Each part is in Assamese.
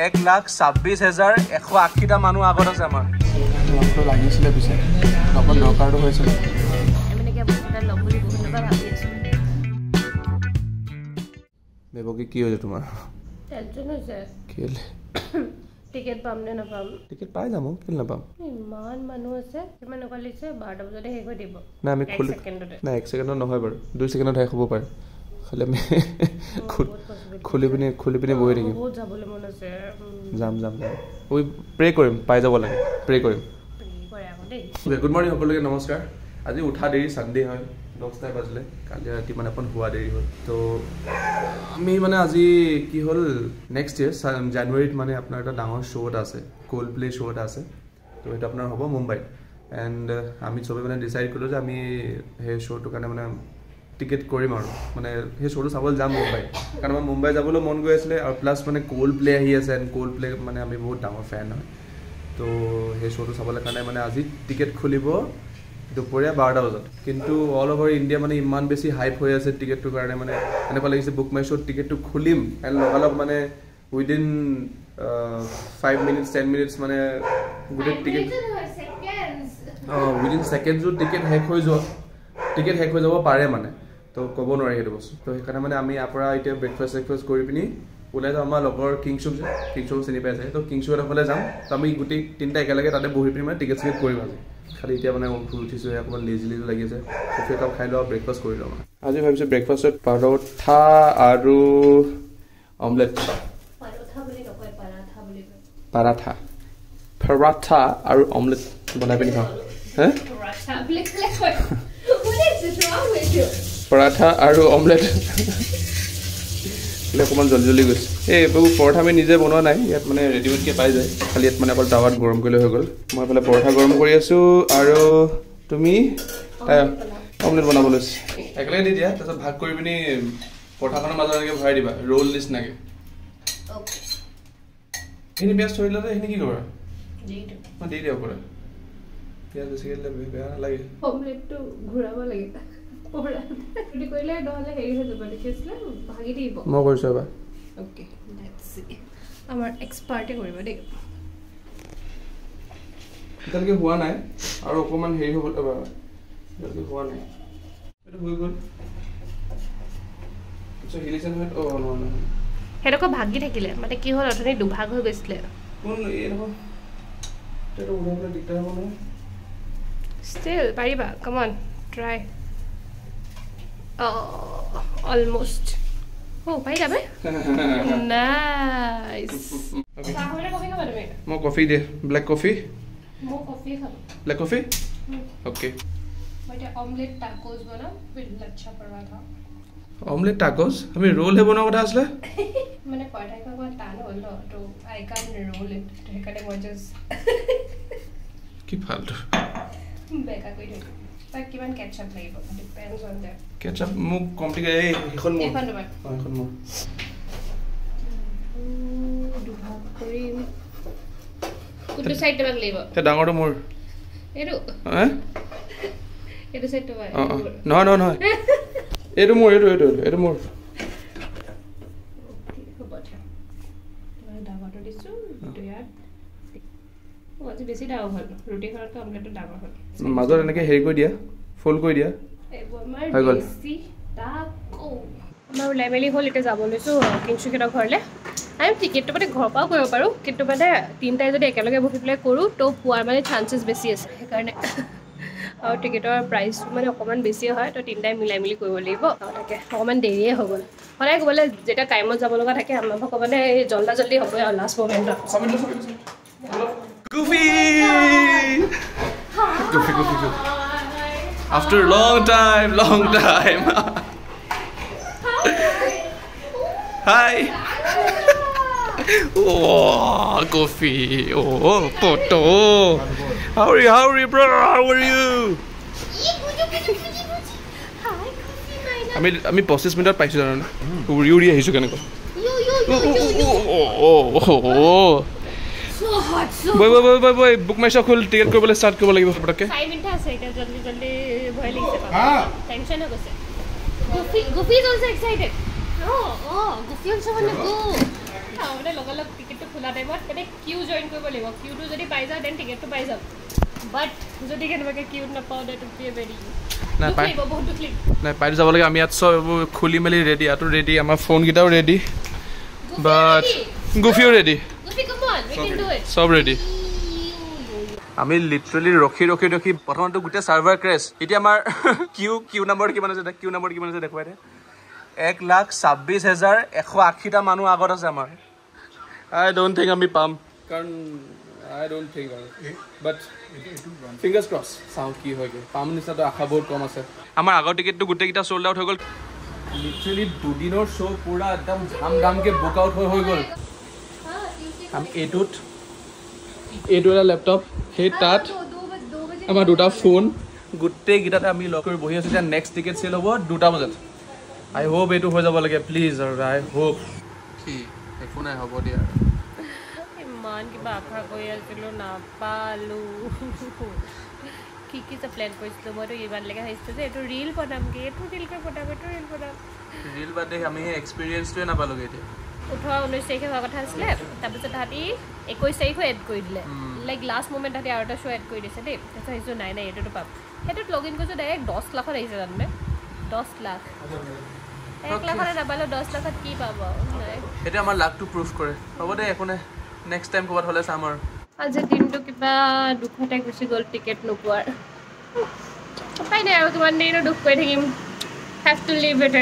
1,26,180টা মানুহ আগত আছে আমাৰ তো লাগিছিলে পিছে অকল দৰকাৰটো হৈছিলে বেবকি কি হৈছে তোমাৰ টেনচন হৈছে কেলে টিকেট পাম নে নাপাম টিকেট পাই যাম কেলে নাপাম ইমান মানুহ আছে কিমান টকা লৈছে 12টা বজাতে শেষ হৈ দিব না আমি খুলি না 1 ছেকেণ্ডত নহয় বাৰু 2 ছেকেণ্ডত শেষ হ'ব পাৰে খালি আমি খুলি পিনে বহি থাকিম বহুত যাবলৈ মন আছে যাম ওই প্ৰে কৰিম পাই যাব লাগে প্ৰে কৰিম গুড মৰ্নিং সকলোকে নমস্কাৰ আজি উঠা দেৰি সানডে হয় 10টা বাজিলে কালি ৰাতি মানে অকণ হোৱা দেৰি হ'ল তো আমি মানে আজি কি হ'ল নেক্সট ইয়েৰ জানুৱাৰীত মানে আপোনাৰ এটা ডাঙৰ শ্ব' এটা আছে কোল্ড প্লে শ্ব' এটা আছে তো এটা আপোনাৰ হ'ব মুম্বাইত এণ্ড আমি চবে মানে ডিচাইড কৰিলোঁ যে আমি সেই শ্ব'টোৰ কাৰণে মানে টিকেট কৰিম আৰু মানে সেই শ্ব'টো চাবলৈ যাম মুম্বাই কাৰণ আমাৰ মুম্বাই যাবলৈ মন গৈ আছিলে আৰু প্লাছ মানে কোল্ড প্লে আহি আছে এণ্ড কোল্ড প্লে মানে আমি বহুত ডাঙৰ ফেন হয় তো সেই শ্ব'টো চাবলৈ কাৰণে মানে আজি টিকেট খুলিব দুপৰীয়া 12টা বজাত কিন্তু অল অভাৰ ইণ্ডিয়া মানে ইমান বেছি হাইপ হৈ আছে টিকেটটোৰ কাৰণে মানে এনেকুৱা লাগিছে বুক মাই শ্ব'ত টিকেটটো খুলিম এণ্ড লগালগ মানে উইদিন 5 মিনিটছ 10 মিনিটছ মানে গোটেই টিকেট উইদিন ছেকেণ্ডছত টিকেট শেষ হৈ যাব পাৰে মানে তো ক'ব নোৱাৰি সেইটো বস্তু তো সেইকাৰণে মানে আমি ইয়াৰ পৰা এতিয়া ব্ৰেকফাষ্ট কৰি পিনি ওলাই যাওঁ আমাৰ লগৰ কিংশ্বুক চিনি পাই আছে তো কিংশ্বুক এডোখৰলৈ যাম তো আমি গোটেই তিনিটা একেলগে তাতে বহি পিনি মানে টিকেট কৰিম আজি খালি এতিয়া মানে শুই উঠিছোঁ অকণমান লেজি লাগি আছে কফি একাপ খাই লওঁ ব্ৰেকফাষ্ট কৰি লওঁ আজি ভাবিছোঁ ব্ৰেকফাষ্টত পৰঠা আৰু অমলেট পৰঠা আৰু অমলেট বনাই পিনি খাওঁ হে পৰঠা আৰু অমলেট অকণমান জলদি গৈছে এই এইবোৰ পৰঠা আমি নিজে বনোৱা নাই ইয়াত মানে ৰেডিমেডকৈ পাই যায় খালি ইয়াত মানে অকল টাৱাত গৰম কৰিলে হৈ গ'ল মই এইফালে পৰঠা গৰম কৰি আছোঁ আৰু তুমি অমলেট বনাব লৈছে একেলগে দি দিয়া তাৰপিছত ভাগ কৰি পিনি পৰঠাখনৰ মাজত এনেকৈ ভৰাই দিবা ৰোল নিচিনাকৈ সেইখিনি পিঁয়াজ থৈ দিলে সেইখিনি কি কৰিবা মই দি দিয়া ওপৰত পিঁয়াজ বেছিকৈ দিলে বেয়া নালাগে অমলেটটো ঘূৰাব লাগে মই কৰিছো এবাৰ আমাৰ এক্সপাৰ্টে কৰিব দেই এতিয়ালৈকে হোৱা নাই আৰু অকণমান হেৰি হ'ব এতিয়ালৈকে হোৱা নাই এইটো হৈ গ'ল সেইডোখৰ ভাগি থাকিলে মানে কি হ'ল অথনি দুভাগ হৈ গৈছিলে ষ্টিল পাৰিবা কমন ট্ৰাই almost পাই যাবে নাইস তাহলে কফি খাবা তুমি মই কফি দে ব্ল্যাক কফি মই কফি খাব ব্ল্যাক কফি ওকে মই অমলেট টাকোস বনাম with lachha paratha omelette tacos আমি রোল হে বনাব কথা আসলে মানে পরাঠা খাব টান হল তো আই ক্যান রোল ইট হেকারে মই জাস্ট কি ফালতু বেকা কই দিও But kiman ketchup লাগিব depends on that ketchup মোক কমপ্লিকেট এই এখন মোৰ দুভাগ কৰি কোনটো সাইড বাগ লাগিব তে ডাঙৰটো মোৰ এটো হে এটো সাইডটো বাগ নহয় এটো মোৰ এটো মোৰ ডাঙৰটো দিছো তো ইয়াত আজি বেছি ডাঙৰ হ'ল ৰুটি খৰক অমলেটটো ডাঙৰ হ'ল মাজত এনেকৈ হেৰি কৰি দিয়া ফোল্ড কৰি দিয়া হৈ গ'ল আমাৰ ওলাই মেলি হ'ল এতিয়া যাব লৈছোঁ কিংশ্বুকেইটাৰ ঘৰলৈ আমি টিকেটটো মানে ঘৰৰ পৰাও কৰিব পাৰোঁ কিন্তু মানে তিনিটাই যদি একেলগে বহি পেলাই কৰোঁ তো পোৱাৰ মানে চান্সেছ বেছি আছে সেইকাৰণে আৰু টিকেটৰ প্ৰাইচটো মানে অকণমান বেছি হয় তো তিনিটাই মিলাই মিলি কৰিব লাগিব তাকে অকণমান দেৰিয়ে হৈ গ'ল সদায় ক'বলৈ যেতিয়া টাইমত যাব লগা থাকে আমাৰ ভগৱানে জল্দি হ'বই আৰু last মমেণ্টত Goofy! Goofy. After a long time. Hi. Oh, Goofy. Oh, Poto. How are you, brother? How are you? আমি 25 মিনিটত পাইছো জানো উৰি আহিছো কেনেকৈ বই বুক মাই শ্বো খুল টিকেট কৰিবলৈ ষ্টাৰ্ট কৰিব লাগিব পটককে 5 মিনিট আছে এটা জলদি ভয় লাগিছে টেনচন হৈ গৈছে Goofy is also excited. Oh, Goofy also want to go. খাওঁ মানে লগা টিকেটটো খোলা টাইমত মানে কিউ জইন কৰিব লাগিব কিউটো যদি পাই যাওঁ দেন টিকেটটো পাই যাম বাট যদি কেনেবাকৈ কিউ নাপাওঁ দেট উইল বি ভেৰি নাই পাই বহুত দুখ লাগিব নাই পাই যাব লাগে আমি ইয়াত চব খুলি মেলি ৰেডি ইয়াতো ৰেডি আমাৰ ফোনকেইটাও ৰেডি বাট গুফিও ৰেডি চব ৰেডি আমি লিটাৰেলি ৰখি প্ৰথমতে গোটেই চাৰ্ভাৰ ক্ৰেছ এতিয়া আমাৰ কিউ নম্বৰ কিমান আছে দেখুৱাই দে 1,26,180টা মানুহ আগত আছে আমাৰ আই ডোন্ট থিংক আমি পাম কাৰণ I don't think but fingers cross চাওঁ কি হয়গৈ পাম নিচিনাটো আশা বহুত কম আছে আমাৰ আগৰ টিকেটটো গোটেইকেইটা চল্ড আউট হৈ গ'ল লিটাৰেলি দুদিনৰ শ্ব' পুৰা একদম ধামকে বুক আউট হৈ গ'ল আমি এইটো এটা লেপটপ সেই তাত আমাৰ দুটা ফোন গোটেইকেইটাতে আমি লগ কৰি বহি আছোঁ এতিয়া নেক্সট টিকেট চেল হ'ব 2টা বজাত আই হোপ এইটো হৈ যাব লাগে প্লিজ আৰু আই হোপ কি একো নাই হ'ব দিয়া ইমান কিবা আশা কৰি আছিলোঁ নাপালোঁ কি যে প্লেন কৰিছিলোঁ মইতো ইমানলৈকে ভাবিছিলোঁ যে এইটো ৰিল বনামগৈ এইটো বনাম ৰিল বাদে আমি সেই এক্সপিৰিয়েঞ্চটোৱে নাপালোঁগৈ এতিয়া 18-19 তাৰিখে হোৱা কথা আছিলে তাৰপিছত তাহাঁতি 21 তাৰিখো এড কৰি দিলে লাইক লাষ্ট মুমেণ্ট তাহাঁতি আৰু এটা শ্ব' এড কৰি দিছে দেই তাৰপিছত ভাবিছোঁ নাই এইটোতো পাম সেইটোত লগ ইন কৰিছোঁ ডাইৰেক্ট 10 লাখত আহিছে জানে 10 লাখ 1 লাখতে নাপালোঁ 10 লাখত কি পাব নাই সেইটো আমাৰ লাকটো প্ৰুফ কৰে হ'ব দে একো নাই নেক্সট টাইম ক'ৰবাত হ'লে চাম আৰু আজিৰ দিনটো কিবা দুখতে গুচি গ'ল টিকেট নোপোৱাৰ উপায় নাই আৰু কিমান দিনো দুখ কৰি থাকিম হেভ টু লিভ ইট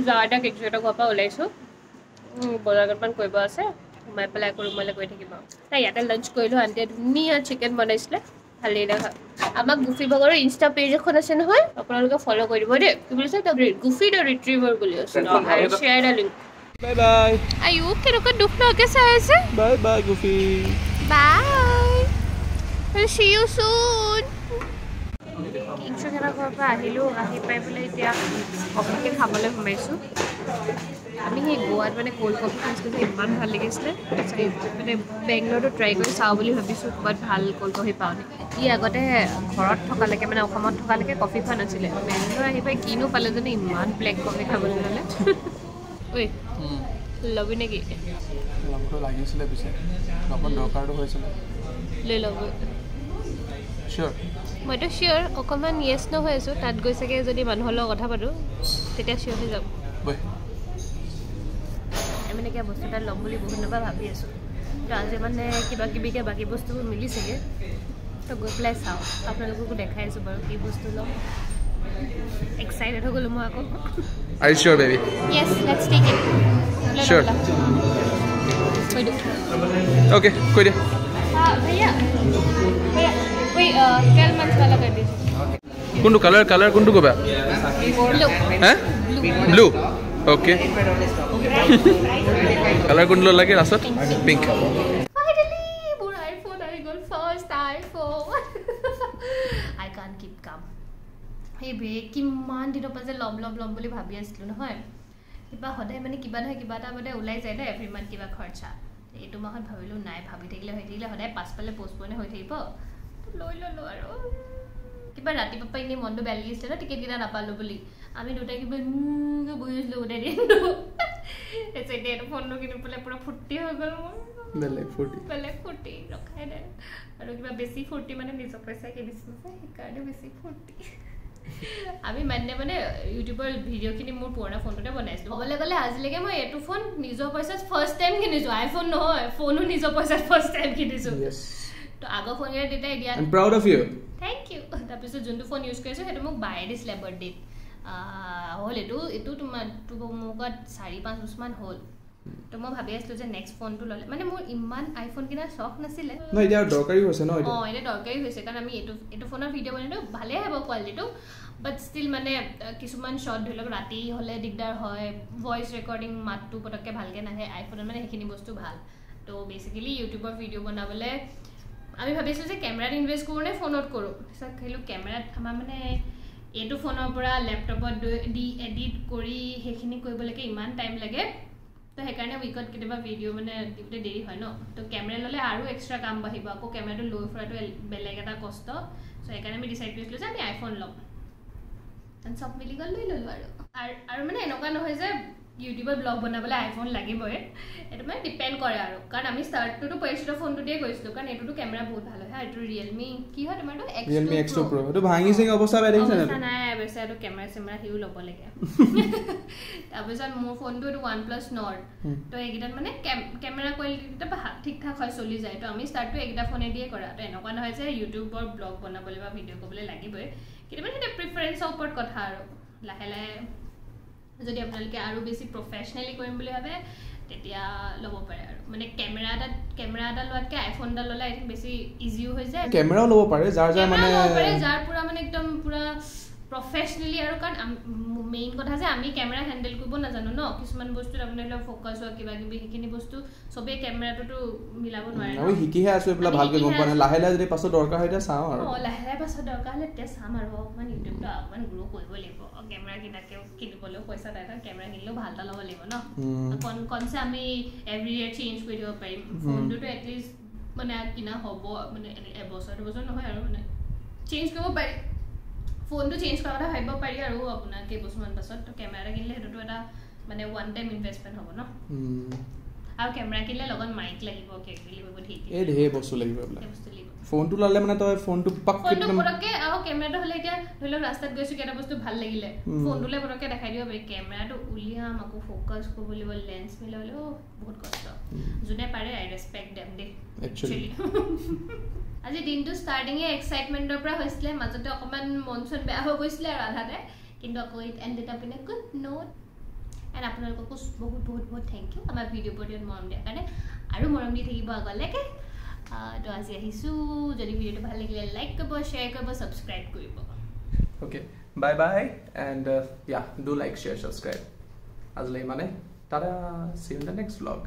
যাওঁ এটা কিছু এটা ঘৰৰ পৰা ওলাইছোঁ বজাৰ কেইটামান কৰিব আছে সোমাই পেলাই আকৌ ৰুমলৈ গৈ থাকিম আৰু নাই ইয়াতে লাঞ্চ কৰিলোঁ আণ্টিয়ে ধুনীয়া চিকেন বনাইছিলে ভালেই দেখা আমাক গুফি ভাগৰৰ ইনষ্টা পেজ এখন আছে নহয় আপোনালোকে ফ'ল' কৰি দিব দেই কি বুলিছে গুফি দ্য ৰিট্ৰিভাৰ বুলি আছে আৰু share the link bye bye আয়ো কেনেকুৱা দুখ নকে চাই আছে bye bye goofy by C you soon কিংছুখেনৰ ঘৰৰ পৰা আহিলোঁ আহি পাই পেলাই এতিয়া কফিকে খাবলৈ সোমাইছোঁ আমি সেই গোৱাত মানে ক'ল্ড কফি খাইছিলোঁ যে ইমান ভাল লাগিছিলে মানে বেংগলৰটো ট্ৰাই কৰি চাওঁ বুলি ভাবিছোঁ ক'ৰবাত ভাল ক'ল্ড কফি পাওঁ নেকি ই আগতে ঘৰত থকালৈকে মানে অসমত থকালৈকে কফি খোৱা নাছিলে বেংগলৰ আহি পাই কিনো পালে জানো ইমান ব্লেক কফি খাবলৈ হ'লে ঐ ল'বি নেকি লাগিছিলে পিছে অকণ দৰকাৰটো হৈছিলে লৈ ল'ব চিয়'ৰ মইতো চিয়'ৰ অকণমান য়েছ ন হৈ আছোঁ তাত গৈ চাগে যদি মানুহৰ লগত কথা পাতোঁ তেতিয়া চিয়'ৰ হৈ যাম আমি মানে কিবা বস্তু এটা ল'ম বুলি বহুত দিনৰ ভাবি আছোঁ তো আজি মানে কিবা কিবিকৈ বাকী বস্তুবোৰ মিলিছেগৈ তো গৈ পেলাই চাওঁ আপোনালোককো দেখাই আছোঁ বাৰু কি বস্তু ল'ম এক্সাইটেড হৈ গ'লোঁ মই আকৌ Are you sure, baby? Yes, let's take it. Sure. Okay, कोई नहीं. भैया, कोई 12 months वाला कर दीजिए. कुंडू color कुंडू को बा? Blue. हैं? Blue. Okay. Color कुंडू लगे रास्ता? Pink. Finally, more iPhone. I got first iPhone. I can't keep calm. সেই বে কিমান দিনৰ পৰা যে ল'ম বুলি ভাবি আছিলোঁ নহয় কিবা সদায় মানে কিবা নহয় কিবা এটা মানে ওলাই যায় ন এভৰি মান্থ কিবা খৰচা এইটো মাহত ভাবিলোঁ নাই ভাবি থাকিলে হৈ থাকিলে সদায় পাছফালে পষ্টপনে হৈ থাকিব লৈ ল'লোঁ আৰু কিবা ৰাতিপুৱা পৰা এনেই মনটো বেয়া লাগিছিলে ন টিকেটকেইটা নাপালোঁ বুলি আমি দুটাই কিবা বহি আছিলোঁ গোটেই দিনটো তাৰপিছত এতিয়া এইটো ফোনটো কিনি পেলাই পূৰা ফূৰ্তি হৈ গ'ল মোৰ বেলেগ ফূৰ্তি ৰখাই নাই আৰু কিবা বেছি ফূৰ্তি মানে নিজৰ পইচাই কিনিছোঁ যে সেইকাৰণে বেছি ফূৰ্তি আমি মানে ইউটিউবৰ ভিডিঅ'খিনি মোৰ পুৰণা ফোনটোতে বনাইছিলোঁ ক'বলৈ গ'লে আজিলৈকে মই এইটো ফোন নিজৰ পইচাত ফাৰ্ষ্ট টাইম কিনিছোঁ আইফোন নহয় ফোনো নিজৰ পইচাত ফাৰ্ষ্ট টাইম কিনিছোঁ তো আগৰ ফোনকেইটা তেতিয়া দিয়া proud of you thank you তাৰপিছত যোনটো ফোন ইউজ কৰিছোঁ সেইটো মোক বায়ে দিছিলে বাৰ্থডেত হ'ল এইটো তোমাৰ মোক 4-5 বছৰমান হ'ল তো মই ভাবি আছিলোঁ যে নেক্সট ফোনটো ল'লে মানে মোৰ ইমান আইফোন কিনাৰ চখ নাছিলে এতিয়া দৰকাৰী হৈছে ন এতিয়া দৰকাৰী হৈছে কাৰণ আমি এইটো ফোনৰ ভিডিঅ' বনালোঁ ভালেই হ'ব কোৱালিটিটো বাট ষ্টিল মানে কিছুমান শ্বট ধৰি লওক ৰাতি হ'লে দিগদাৰ হয় ভইচ ৰেকৰ্ডিং মাতটো পটককৈ ভালকৈ নাহে আইফোনত মানে সেইখিনি বস্তু ভাল তো বেচিকেলি ইউটিউবৰ ভিডিঅ' বনাবলৈ আমি ভাবিছোঁ যে কেমেৰাত ইনভেষ্ট কৰোঁ নে ফোনত কৰোঁ তাৰপিছত খেলোঁ কেমেৰাত আমাৰ মানে এইটো ফোনৰ পৰা লেপটপত দি এডিট কৰি সেইখিনি কৰিবলৈকে ইমান টাইম লাগে তো সেইকাৰণে উইকত কেতিয়াবা ভিডিঅ' মানে দিওঁতে দেৰি হয় ন তো কেমেৰা ল'লে আৰু এক্সট্ৰা কাম বাঢ়িব আকৌ কেমেৰাটো লৈ ফুৰাটো বেলেগ এটা কষ্ট চ' সেইকাৰণে আমি ডিচাইড কৰিছিলোঁ যে আমি আইফোন ল'ম চব মিলি গ'ল লৈ ল'লোঁ আৰু মানে এনেকুৱা নহয় যে ইউটিউবত ব্লগ বনাবলৈ আইফোন লাগিবই এটা মানে ডিপেন্ড কৰে আৰু কাৰণ আমি স্টাৰ্টটো পৰিচিত ফোনটো দিয়ে কৰিছিলো কাৰণ এটোটো কেমেৰা বহুত ভাল হয় এটো Realme কি হয় তোমাৰটো Realme X2 Pro এটো ভাঙি সিং অৱস্থা বেয়া দেখিছে না নাই অৱস্থা এটো কেমেৰা হিউ ল'ব লাগে তাৰপিছত মোৰ ফোনটো এটো OnePlus Nord তো এইগিটাত মানে কেমেৰা কোৱালিটিটো ঠিক ঠাক হয় চলি যায় তো আমি স্টাৰ্টটো এইগিটা ফোনে দিয়ে কৰা তো এনেকুৱা নহয় যে ইউটিউবৰ ব্লগ বনাবলৈ বা ভিডিঅ' কৰিবলৈ লাগিবই কিন্তু মানে এটা প্ৰিফাৰেন্সৰ ওপৰত কথা আৰু লাহে লাহে যদি আপোনালোকে আৰু বেছি প্ৰফেশনালি কৰিম বুলি ভাবে তেতিয়া ল'ব পাৰে আৰু মানে কেমেৰা এটা লোৱাতকে আইফোন এটা ল'লে আই থিংক বেছি ইজিও হৈ যায় কেমেৰাও ল'ব পাৰে যাৰ মানে যাৰ পুৰা মানে একদম পুৰা প্ৰফেশনালি আৰু কাৰণ মেইন কথা যে আমি কেমেৰা হ্যান্ডেল কৰিব নাজানো ন কিছুমান বস্তু আপোনালোকে ফোকাস হোৱা কিবা কিবি সেইখিনি বস্তু সবে কেমেৰাটো মিলাব নোৱাৰে আমি শিকিহে আছো এপলা ভালকে গম পোৱা নাই লাহে লাহে যদি পাছত দৰকাৰ হয় তেতিয়া চাওঁ আৰু লাহে লাহে পাছত দৰকাৰ হ'লে তে চাম আৰু অকমান ইউটিউবটো অকমান গ্ৰো কৰিব লাগিব কেমেৰা কিনিবলৈ পইচা এটা কেমেৰা কিনিলেও ভাল এটা ল'ব লাগিব ন কনছে আমি এভৰি ইয়াৰ চেঞ্জ কৰি দিব পাৰিম ফোনটো এটলিষ্ট মানে কিনা হ'ব মানে এবছৰ নহয় আৰু মানে চেঞ্জ কৰিব পাৰি ফোনটো চেঞ্জ কৰা কথা ভাবিব পাৰি আৰু আপোনাৰ কেইবছৰমান পাছত তো কেমেৰা কিনিলে হেতুটো এটা মানে ওৱান টাইম ইনভেষ্টমেন্ট হ'ব ন আৰু কেমেৰা কিনিলে লগত মাইক লাগিব কেকলি লাগিব ঠিক এই ঢেৰ বস্তু লাগিব ফোনটো ললে মানে তই ফোনটো পাক ফোনটো পৰকে আৰু কেমেৰাটো হলে এতিয়া ধৰি লওক ৰাস্তাত গৈছো কেটা বস্তু ভাল লাগিলে ফোনটোলে পৰকে দেখাই দিব পাৰি কেমেৰাটো উলিয়াম আকৌ ফোকাস কৰিব লাগিব লেন্স মিলাবলৈ বহুত কষ্ট যোনে পাৰে আই ৰেসপেক্ট দেম দে একচুয়ালি আজি দিনটো ষ্টাৰ্টিং এ এক্সাইটমেন্টৰ পৰা হৈছিলে মাজতে অকমান মনচন বেয়া হৈ গৈছিলে আৰু আধাতে কিন্তু আকৌ it ended up in a good note and আপোনালোকক বহুত বহুত বহুত থ্যাংক ইউ আমাৰ ভিডিও পঢ়িবলৈ মৰম দিয়াৰ কাৰণে আৰু মৰম দি থাকিব আগলৈকে তো আজি আহিছো যদি ভিডিওটো ভাল লাগিলে লাইক কৰিব শেয়াৰ কৰিব সাবস্ক্ৰাইব কৰিব okay bye bye and yeah do like share subscribe আজিলৈ মানে tada see you in the next vlog